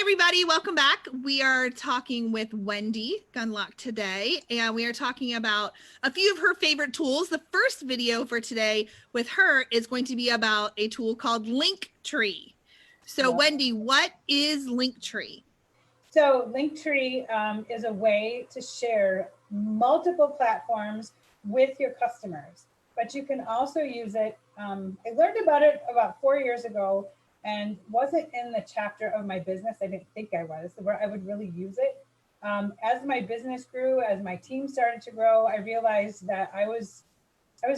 everybody, welcome back. We are talking with Wendy Gunlock today, and we are talking about a few of her favorite tools. The first video for today with her is going to be about a tool called Linktree. So Wendy, what is Linktree? So Linktree is a way to share multiple platforms with your customers, but you can also use it. I learned about it about 4 years ago and wasn't in the chapter of my business. I didn't think I was, where I would really use it. As my business grew, as my team started to grow, I realized that I was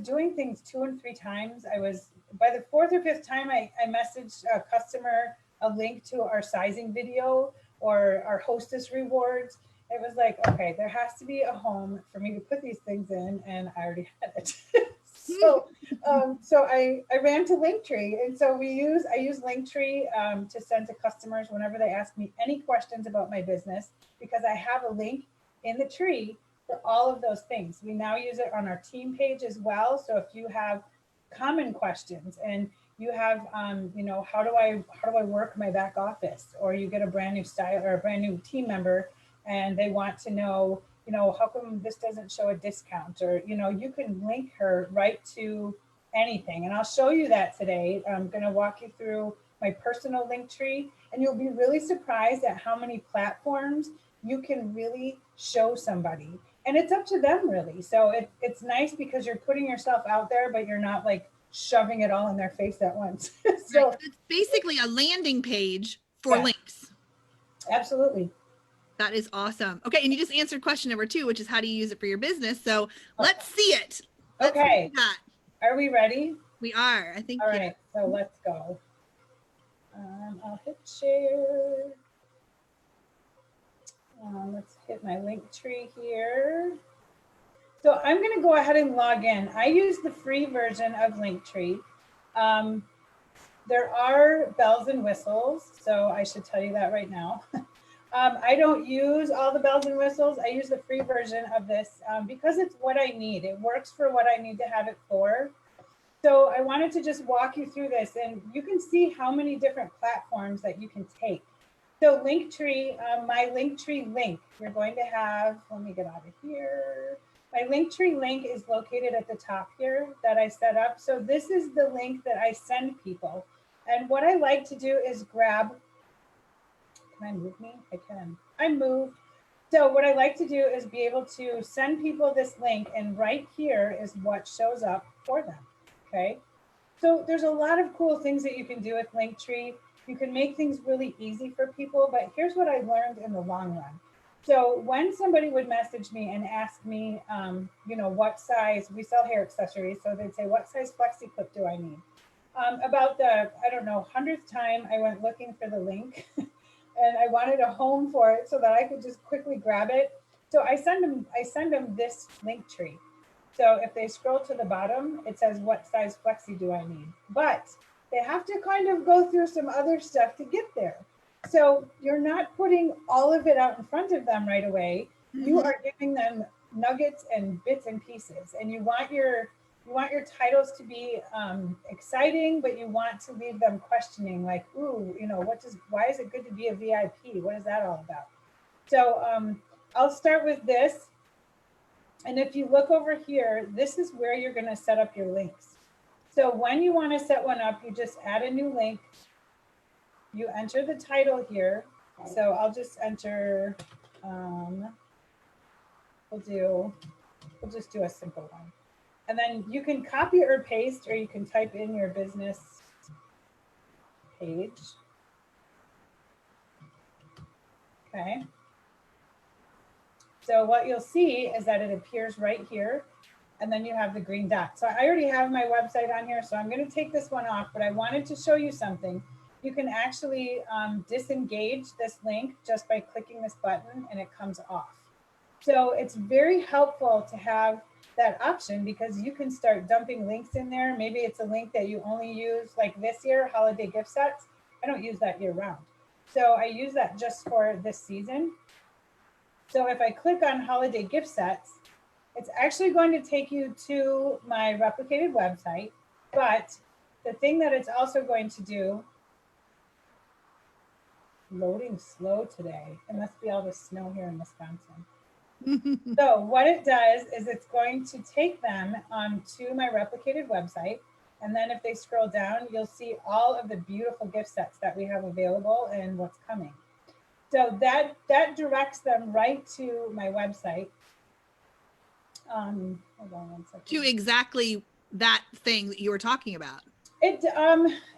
doing things 2 and 3 times. By the 4th or 5th time, I messaged a customer a link to our sizing video or our hostess rewards. It was like, okay, there has to be a home for me to put these things in, and I already had it. so I ran to Linktree, and so I use Linktree to send to customers whenever they ask me any questions about my business, because I have a link in the tree for all of those things. We now use it on our team page as well. So if you have common questions and you have, how do I work my back office, or you get a brand new style or a brand new team member and they want to know, how come this doesn't show a discount, or, you can link her right to anything. And I'll show you that today. I'm going to walk you through my personal Linktree, and you'll be really surprised at how many platforms you can really show somebody. And it's up to them, really. So it's nice because you're putting yourself out there, but you're not like shoving it all in their face at once. So right. It's basically a landing page for links. Absolutely. That is awesome. Okay, and you just answered question number 2, which is how do you use it for your business? So let's see it. Okay. Are we ready? We are, I think. All right, so let's go. I'll hit share. Let's hit my Linktree here. So I'm going to go ahead and log in. I use the free version of Linktree. There are bells and whistles, so I should tell you that right now. I don't use all the bells and whistles. I use the free version of this because it's what I need. It works for what I need to have it for. So I wanted to just walk you through this, and you can see how many different platforms that you can take. So Linktree, my Linktree link, you're going to have, let me get out of here. My Linktree link is located at the top here that I set up. So this is the link that I send people. And what I like to do is grab, can I move me? I can, I moved. So what I like to do is be able to send people this link, and right here is what shows up for them, okay? So there's a lot of cool things that you can do with Linktree. You can make things really easy for people, but here's what I learned in the long run. So when somebody would message me and ask me, what size, we sell hair accessories, so they'd say, what size flexi clip do I need? About the, 100th time I went looking for the link and I wanted a home for it so that I could just quickly grab it. So I send them this Linktree. So if they scroll to the bottom, it says, what size flexi do I need? But they have to kind of go through some other stuff to get there. So you're not putting all of it out in front of them right away. Mm-hmm. You are giving them nuggets and bits and pieces, and you want your titles to be exciting, but you want to leave them questioning, like, ooh, why is it good to be a VIP? What is that all about? So I'll start with this. And if you look over here, this is where you're going to set up your links. So when you want to set one up, you just add a new link. You enter the title here. So I'll just enter, we'll just do a simple one. And then you can copy or paste, or you can type in your business page. Okay. So what you'll see is that it appears right here, and then you have the green dot. So I already have my website on here, so I'm going to take this one off, but I wanted to show you something. You can actually disengage this link just by clicking this button, and it comes off. So it's very helpful to have that option, because you can start dumping links in there. Maybe it's a link that you only use, like this year, holiday gift sets. I don't use that year round. So I use that just for this season. So if I click on holiday gift sets, it's actually going to take you to my replicated website. But the thing that it's also going to do loading slow today. It must be all the snow here in Wisconsin. So what it does is it's going to take them to my replicated website. And then if they scroll down, you'll see all of the beautiful gift sets that we have available and what's coming. So that directs them right to my website. Hold on one second. To exactly that thing that you were talking about. It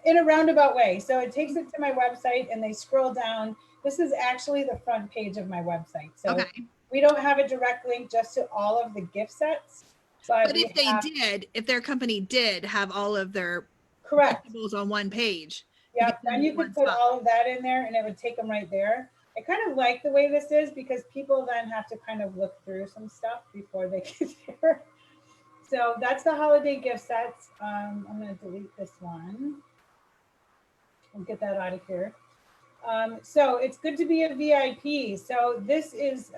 in a roundabout way. So it takes it to my website and they scroll down. This is actually the front page of my website. So Okay. we don't have a direct link just to all of the gift sets. But if they did, if their company did have all of their correct collectibles on one page. Yep, then you could put all of that in there and it would take them right there. I kind of like the way this is because people then have to kind of look through some stuff before they get there. So that's the holiday gift sets. I'm going to delete this one. I'll get that out of here. So it's good to be a VIP. So this is,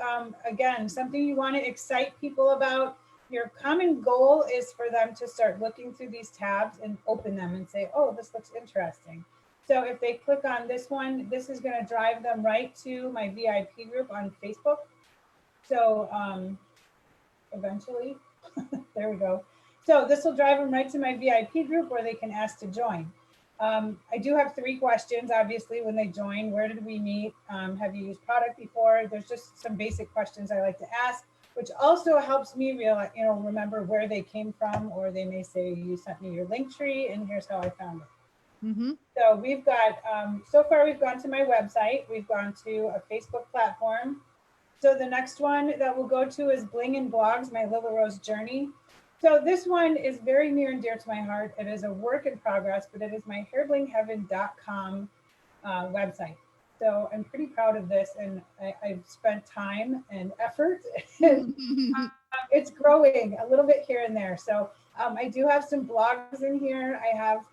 again, something you want to excite people about. Your common goal is for them to start looking through these tabs and open them and say, oh, this looks interesting. So if they click on this one, this is going to drive them right to my VIP group on Facebook. So eventually, there we go. So this will drive them right to my VIP group where they can ask to join. I do have 3 questions, obviously, when they join. Where did we meet? Have you used product before? There's just some basic questions I like to ask, which also helps me realize, remember where they came from, or they may say, you sent me your link tree and here's how I found it. Mm-hmm. So we've got, so far we've gone to my website. We've gone to a Facebook platform. So the next one that we'll go to is Bling and Blogs, my Lila Rose journey. So this one is very near and dear to my heart. It is a work in progress, but it is my hairblingheaven.com website. So I'm pretty proud of this, and I've spent time and effort. And, it's growing a little bit here and there. So I do have some blogs in here. I have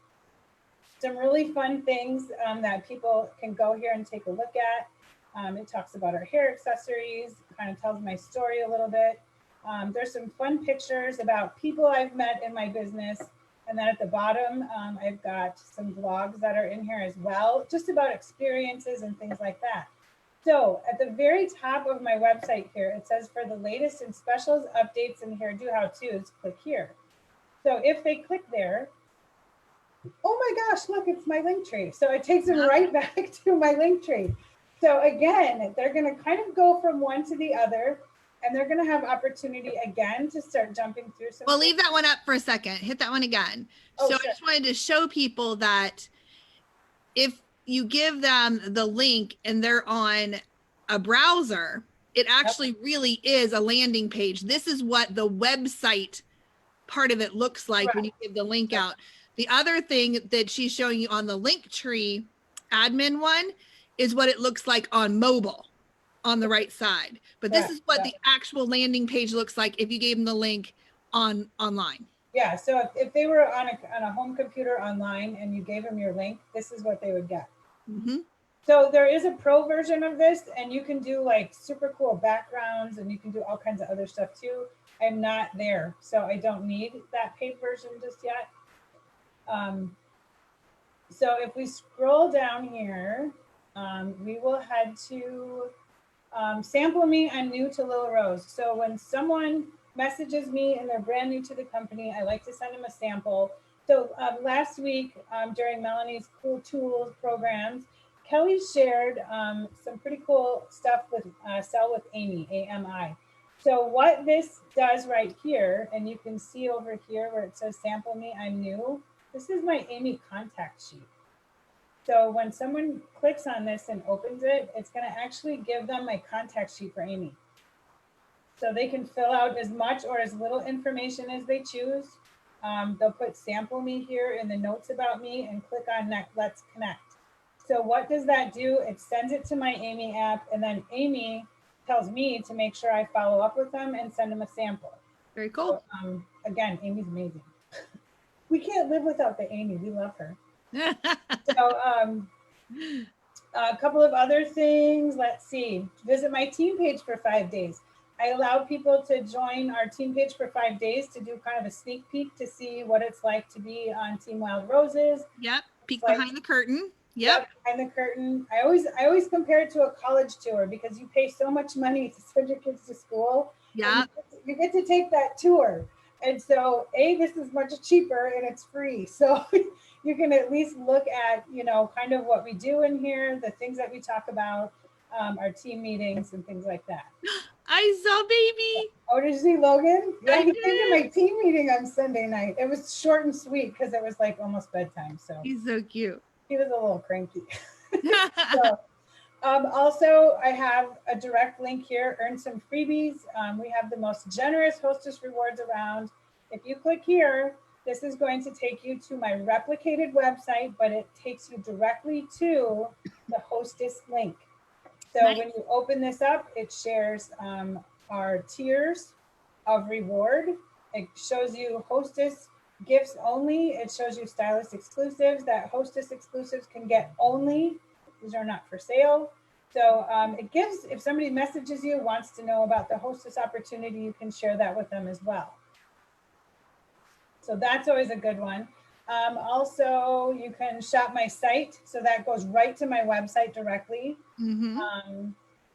some really fun things that people can go here and take a look at. It talks about our hair accessories, kind of tells my story a little bit. There's some fun pictures about people I've met in my business. And then at the bottom, I've got some blogs that are in here as well, just about experiences and things like that. So at the very top of my website here, it says for the latest in specials, updates, and hairdo how-tos, click here. So if they click there, oh my gosh, look, it's my link tree. So it takes them right back to my link tree. So again, they're going to kind of go from one to the other, and they're going to have opportunity again to start jumping through some. Well, leave that one up for a second. Hit that one again. Oh, so sure. I just wanted to show people that if you give them the link and they're on a browser, it actually really is a landing page. This is what the website part of it looks like when you give the link out. The other thing that she's showing you on the Linktree admin one is what it looks like on mobile on the right side. But this is what the actual landing page looks like if you gave them the link online. Yeah, so if they were on a home computer online and you gave them your link, this is what they would get. Mm-hmm. So there is a pro version of this, and you can do like super cool backgrounds, and you can do all kinds of other stuff too. I'm not there, so I don't need that paid version just yet. So if we scroll down here, we will head to sample me. I'm new to Lila Rose. So when someone messages me and they're brand new to the company, I like to send them a sample. So last week during Melanie's Cool Tools programs, Kelly shared some pretty cool stuff with Sell with Amy, AMI. So what this does right here, and you can see over here where it says sample me, I'm new. This is my Amy contact sheet. So when someone clicks on this and opens it, it's going to actually give them my contact sheet for Amy. So they can fill out as much or as little information as they choose. They'll put sample me here in the notes about me and click on Let's Connect. So what does that do? It sends it to my Amy app, and then Amy tells me to make sure I follow up with them and send them a sample. Very cool. So, again, Amy's amazing. We can't live without the Amy. We love her. So a couple of other things. Let's see. Visit my team page for 5 days. I allow people to join our team page for 5 days to do kind of a sneak peek to see what it's like to be on Team Wild Roses. Yep. Peek behind the curtain. Yep. Behind the curtain. I always compare it to a college tour because you pay so much money to send your kids to school. And Yep. you get to take that tour. And so, this is much cheaper and it's free. So you can at least look at, kind of what we do in here, the things that we talk about, our team meetings and things like that. I saw baby. Oh, did you see Logan? Yeah, I he came to did. my team meeting on Sunday night. It was short and sweet because it was like almost bedtime. So He's so cute. he was a little cranky. So, also, I have a direct link here, earn some freebies. We have the most generous hostess rewards around. If you click here, this is going to take you to my replicated website, but it takes you directly to the hostess link. So Nice. when you open this up, it shares our tiers of reward. It shows you hostess gifts only. It shows you stylist exclusives that hostess exclusives can get only. These are not for sale. So it gives, if somebody messages you, wants to know about the hostess opportunity, you can share that with them as well. So that's always a good one. Also, you can shop my site. So that goes right to my website directly.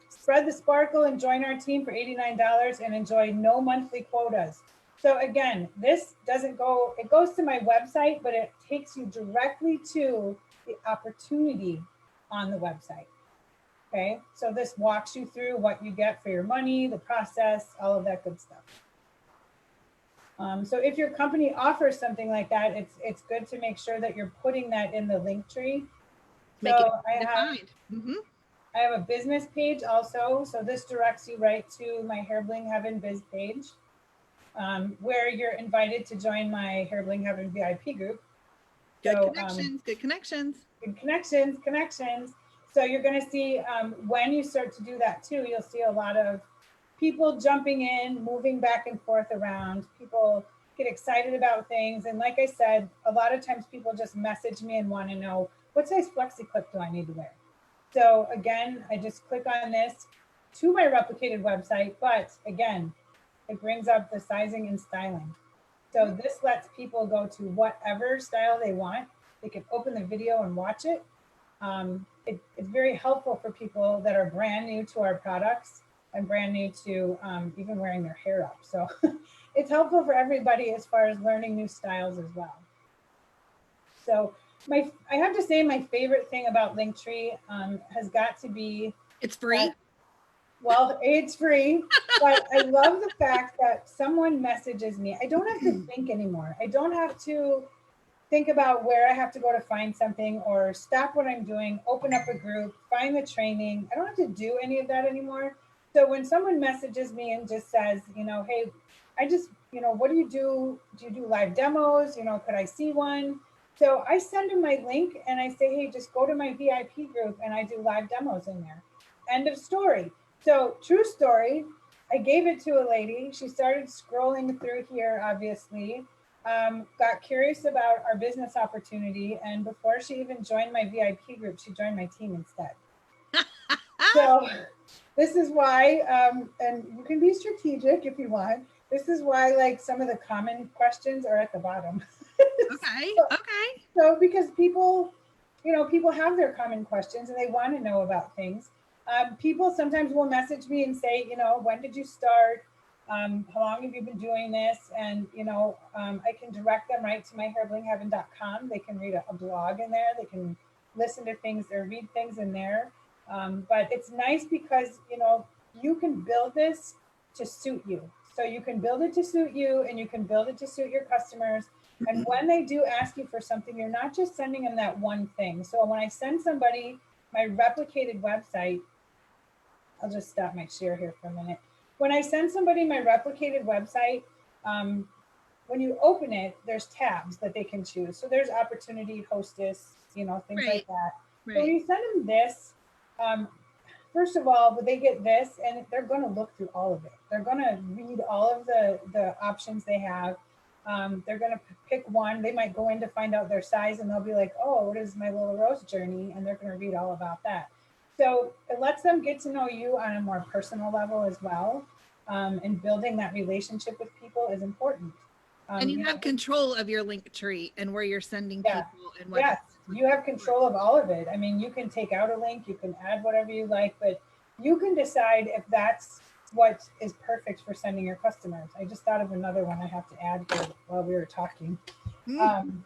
Spread the sparkle and join our team for $89 and enjoy no monthly quotas. So again, this doesn't go, it goes to my website, but it takes you directly to the opportunity on the website. Okay, so this walks you through what you get for your money, the process, all of that good stuff. So if your company offers something like that, it's good to make sure that you're putting that in the link tree. Make it So defined. I have a business page also. So this directs you right to my Hair Bling Heaven biz page, where you're invited to join my Hair Bling Heaven VIP group. Good connections, good connections. Good connections. So you're going to see when you start to do that too, you'll see a lot of people jumping in, moving back and forth around. People get excited about things. And like I said, a lot of times people just message me and want to know, what size flexi clip do I need to wear? So again, I just click on this to my replicated website, but again, it brings up the sizing and styling. So this lets people go to whatever style they want. They can open the video and watch it. It's very helpful for people that are brand new to our products and brand new to even wearing their hair up. So it's helpful for everybody as far as learning new styles as well. So I have to say my favorite thing about Linktree has got to be— it's free. Well, it's free, but I love the fact that someone messages me. I don't have to think anymore. I don't have to think about where I have to go to find something or stop what I'm doing, open up a group, find the training. I don't have to do any of that anymore. So when someone messages me and just says, hey, I just, what do you do? Do you do live demos? Could I see one? So I send them my link and I say, hey, just go to my VIP group and I do live demos in there. End of story. So true story, I gave it to a lady. She started scrolling through here, obviously, got curious about our business opportunity. And before she even joined my VIP group, she joined my team instead. So this is why, and you can be strategic if you want. This is why like some of the common questions are at the bottom. Okay. So because people have their common questions and they want to know about things. People sometimes will message me and say, when did you start? How long have you been doing this? And, I can direct them right to my hairblingheaven.com. They can read a blog in there. They can listen to things or read things in there. But it's nice because, you can build this to suit you. So you can build it to suit you and you can build it to suit your customers. And when they do ask you for something, you're not just sending them that one thing. So when I send somebody my replicated website, I'll just stop my share here for a minute. When I send somebody my replicated website, when you open it, there's tabs that they can choose. So there's opportunity, hostess, things like that. Right. So when you send them this, first of all, they get this and they're going to look through all of it. They're going to read all of the options they have. They're going to pick one. They might go in to find out their size and they'll be like, oh, what is my little rose journey? And they're going to read all about that. So it lets them get to know you on a more personal level as well. And building that relationship with people is important. And you have control of your link tree and where you're sending people and what. Yes. you have control of all of it. I mean, you can take out a link, you can add whatever you like, but you can decide if that's what is perfect for sending your customers. I just thought of another one I have to add here while we were talking. Mm.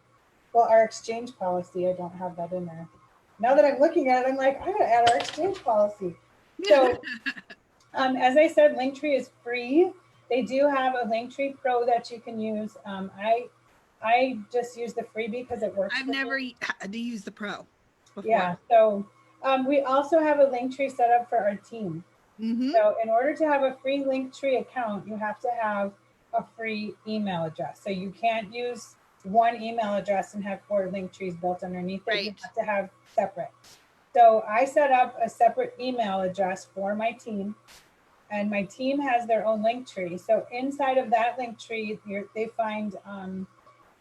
Well, our exchange policy, I don't have that in there. Now that I'm looking at it, I'm like, I gotta add our exchange policy. So as I said, Linktree is free. They do have a Linktree Pro that you can use. I just use the freebie because it works. I've for never me. had to use the pro before. Yeah. So we also have a Linktree set up for our team. Mm-hmm. So in order to have a free Linktree account, you have to have a free email address. So you can't use one email address and have 4 Linktrees built underneath it. Right. You have to have separate. So I set up a separate email address for my team, and my team has their own Linktree. So inside of that Linktree, they find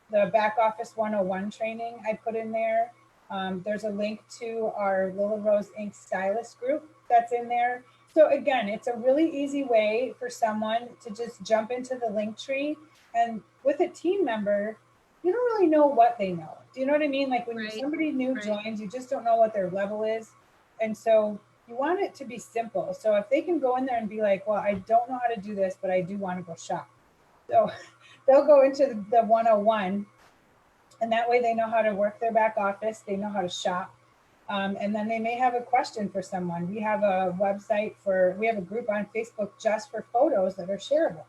the Back Office 101 training I put in there. There's a link to our Lila Rose Inc. stylist group that's in there. So again, it's a really easy way for someone to just jump into the Linktree, and with a team member, you don't really know what they know. Do you know what I mean? Like when Right. somebody new Right. joins, you just don't know what their level is. And so you want it to be simple. So if they can go in there and be like, well, I don't know how to do this, but I do want to go shop. So they'll go into the 101, and that way they know how to work their back office, they know how to shop. And then they may have a question for someone. We have a we have a group on Facebook just for photos that are shareable.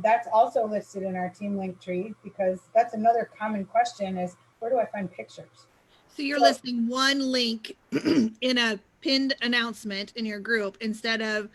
That's also listed in our team Linktree, because that's another common question is, where do I find pictures? So you're listing one link in a pinned announcement in your group instead of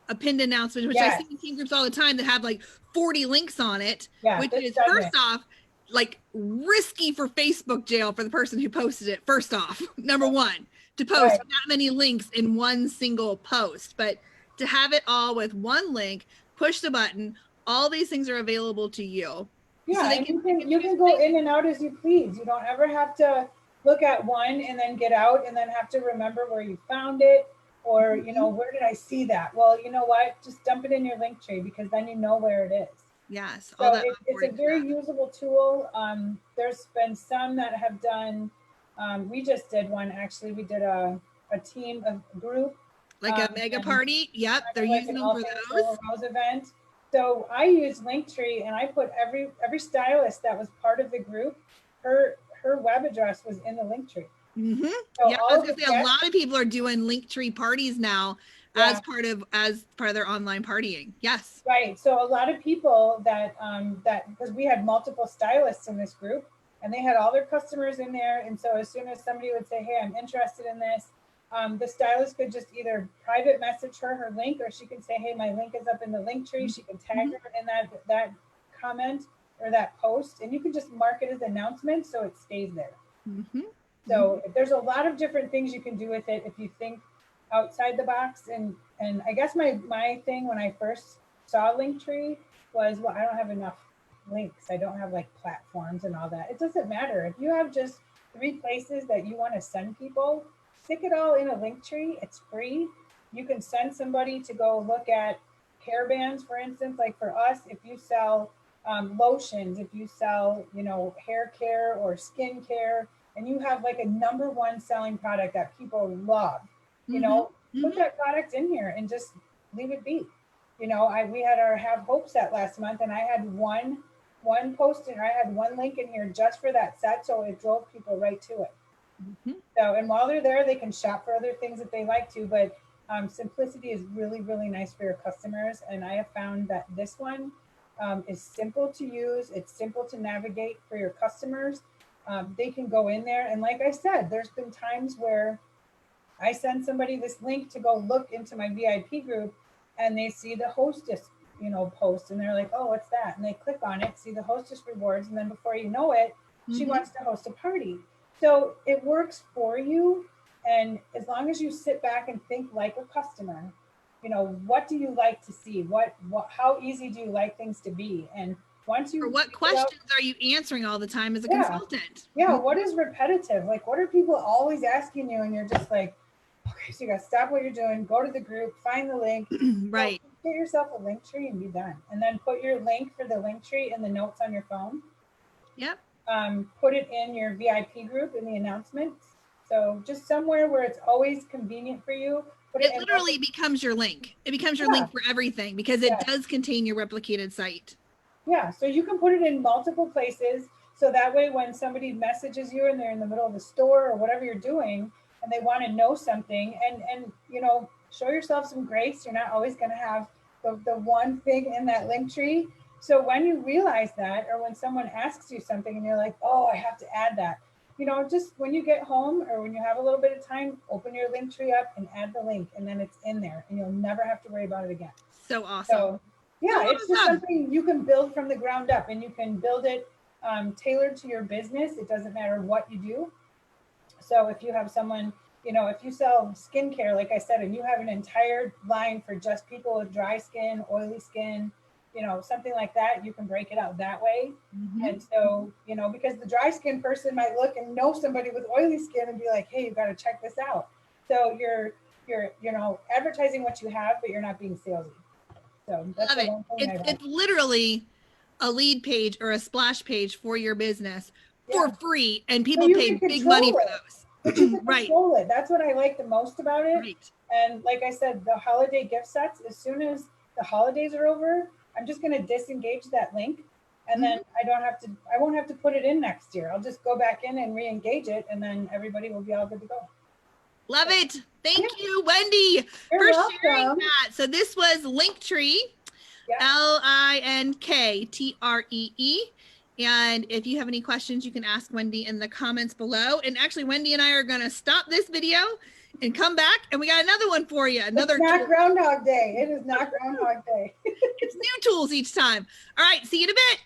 a pinned announcement, which I see in team groups all the time that have like 40 links on it, which is first off, like risky for Facebook jail for the person who posted it. First off, number one, to post that many links in one single post, but to have it all with one link, push the button, all these things are available to you. Yeah, so you can go in and out as you please. You don't ever have to look at one and then get out and then have to remember where you found it, or you know, where did I see that? Well, you know what? Just dump it in your Linktree, because then you know where it is. Yes, so it's a very usable tool. There's been some that have done. We just did one actually. We did a team, a group, like a mega party. Yep, they're like using them for those. Rose event. So I used Linktree, and I put every stylist that was part of the group, her web address was in the Linktree. Mm-hmm. So yeah, I was gonna say a lot of people are doing Linktree parties now as part of their online partying. Yes. Right. So a lot of people that because we had multiple stylists in this group, and they had all their customers in there, and so as soon as somebody would say, "Hey, I'm interested in this," the stylist could just either private message her link, or she can say, "Hey, my link is up in the Linktree." She can tag her in that comment or that post, and you can just mark it as an announcement so it stays there. So there's a lot of different things you can do with it if you think outside the box. And I guess my thing when I first saw Linktree was, well, I don't have enough links. I don't have like platforms and all that. It doesn't matter. If you have just 3 places that you want to send people, stick it all in a Linktree. It's free. You can send somebody to go look at hair bands, for instance. Like for us, if you sell lotions, if you sell, you know, hair care or skin care, and you have like a #1 selling product that people love, you know, put that product in here and just leave it be. You know, we had our Have Hope set last month, and I had one post, and I had one link in here just for that set, so it drove people right to it. So, and while they're there, they can shop for other things that they like to, but simplicity is really, really nice for your customers. And I have found that this one is simple to use. It's simple to navigate for your customers. They can go in there, and like I said, there's been times where I send somebody this link to go look into my VIP group, and they see the hostess, you know, post, and they're like, "Oh, what's that?" And they click on it, see the hostess rewards, and then before you know it, she wants to host a party. So it works for you, and as long as you sit back and think like a customer, you know, what do you like to see? What how easy do you like things to be? And once you, or what questions are you answering all the time as a consultant? Yeah, what is repetitive? Like, what are people always asking you? And you're just like, okay, so you got to stop what you're doing, go to the group, find the link, right? Get yourself a Linktree and be done. And then put your link for the Linktree in the notes on your phone. Yep. put it in your VIP group in the announcements. So just somewhere where it's always convenient for you. Put It in literally becomes your link. It becomes your link for everything because it does contain your replicated site. Yeah, so you can put it in multiple places. So that way, when somebody messages you and they're in the middle of the store or whatever you're doing, and they want to know something, and you know, show yourself some grace. You're not always going to have the one thing in that link tree. So when you realize that, or when someone asks you something and you're like, oh, I have to add that, you know, just when you get home or when you have a little bit of time, open your link tree up and add the link, and then it's in there, and you'll never have to worry about it again. So awesome. So yeah, it's just something you can build from the ground up, and you can build it tailored to your business. It doesn't matter what you do. So if you have someone, you know, if you sell skincare, like I said, and you have an entire line for just people with dry skin, oily skin, you know, something like that, you can break it out that way. And so, you know, because the dry skin person might look and know somebody with oily skin and be like, hey, you got to check this out. So you're, you know, advertising what you have, but you're not being salesy. So that's Love it. It's literally a lead page or a splash page for your business for free, and people pay big money for those. But you can control it. That's what I like the most about it. Right. And like I said, the holiday gift sets, as soon as the holidays are over, I'm just going to disengage that link, and then I won't have to put it in next year. I'll just go back in and re-engage it, and then everybody will be all good to go. Love it. Thank you, Wendy, for sharing that. So this was Linktree, LINKTREE. And if you have any questions, you can ask Wendy in the comments below. And actually, Wendy and I are going to stop this video and come back, and we got another one for you. Another It's not Groundhog Day. It is not Groundhog Day. It's new tools each time. All right. See you in a bit.